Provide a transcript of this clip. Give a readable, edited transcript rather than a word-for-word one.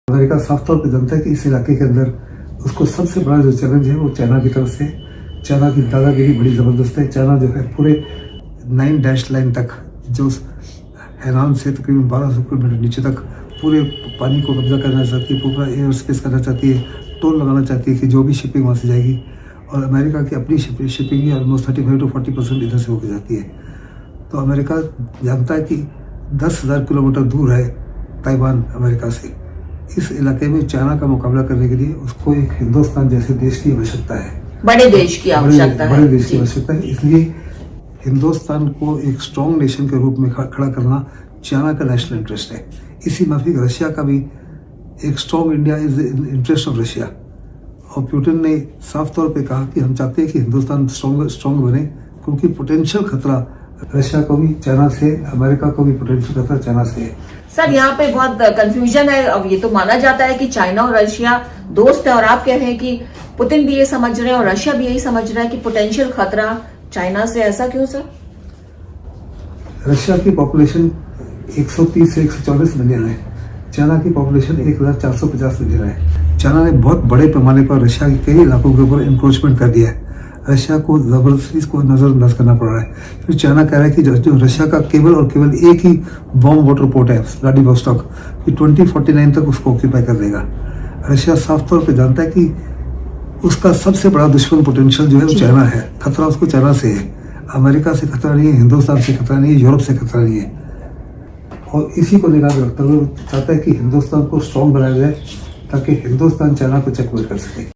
America साफ तौर पर जानता है कि इस इलाके के अंदर उसको सबसे बड़ा जो चैलेंज है वो चाइना की तरफ से। चाइना की दादागिरी बड़ी ज़बरदस्त है। चाइना जो है पूरे 9 डैश लाइन तक, जो हैरान से तकरीबन 1200 किलोमीटर नीचे तक पूरे पानी को कब्जा करना चाहती है, पूरा एयर स्पेस करना चाहती है, टोल लगाना चाहती है कि जो भी शिपिंग वहाँ से जाएगी। और अमेरिका की अपनी शिपिंग ही ऑलमोस्ट 35 to 40% इधर से होकर जाती है। तो अमेरिका जानता है कि 10,000 किलोमीटर दूर है ताइवान अमेरिका से। इस इलाके में चाइना का मुकाबला करने के लिए उसको एक हिंदुस्तान जैसे देश की आवश्यकता है, बड़े देश की आवश्यकता है, बड़े देश की आवश्यकता है। इसलिए हिंदुस्तान को एक स्ट्रॉन्ग नेशन के रूप में खड़ा करना चाइना का नेशनल इंटरेस्ट है। इसी माफिक रशिया का भी एक strong India is interest of Russia. और पुतिन ने साफ तौर पे कहा कि हम चाहते हैं कि हिंदुस्तान स्ट्रॉन्ग बने, क्योंकि पोटेंशियल खतरा रशिया को भी चाइना से, अमेरिका को भी पोटेंशियल खतरा चाइना से है। सर यहाँ पे बहुत कंफ्यूजन है। अब ये तो माना जाता है कि चाइना और रशिया दोस्त है, और आप कह रहे हैं कि पुतिन भी ये समझ रहे हैं और रशिया भी यही समझ रहा है कि पोटेंशियल खतरा चाइना से। ऐसा क्यों सर? रशिया की पॉपुलेशन 130 से 140 मिलियन है, चाइना की पॉपुलेशन 1450 मिलियन है। चाइना ने बहुत बड़े पैमाने पर रशिया के कई इलाकों के ऊपर इंक्रोचमेंट कर दिया है। रशिया को जबरदस्ती इसको नजरअंदाज करना पड़ रहा है। फिर चाइना कह रहा है कि जो रशिया का केवल और केवल एक ही वार्म वाटर पोर्ट है व्लादिवोस्टॉक, कि 2049 तक उसको ऑक्यूपाई कर देगा। रशिया साफ तौर पे जानता है कि उसका सबसे बड़ा दुश्मन पोटेंशियल जो है वो चाइना है। खतरा उसको चाइना से है, अमेरिका से खतरा नहीं है, हिंदुस्तान से खतरा नहीं है, यूरोप से खतरा नहीं है। और इसी को निगाह में रखते हुए चाहता है कि हिंदुस्तान को स्ट्रॉन्ग बनाया जाए ताकि हिंदुस्तान चाइना को चेकमेट कर सके।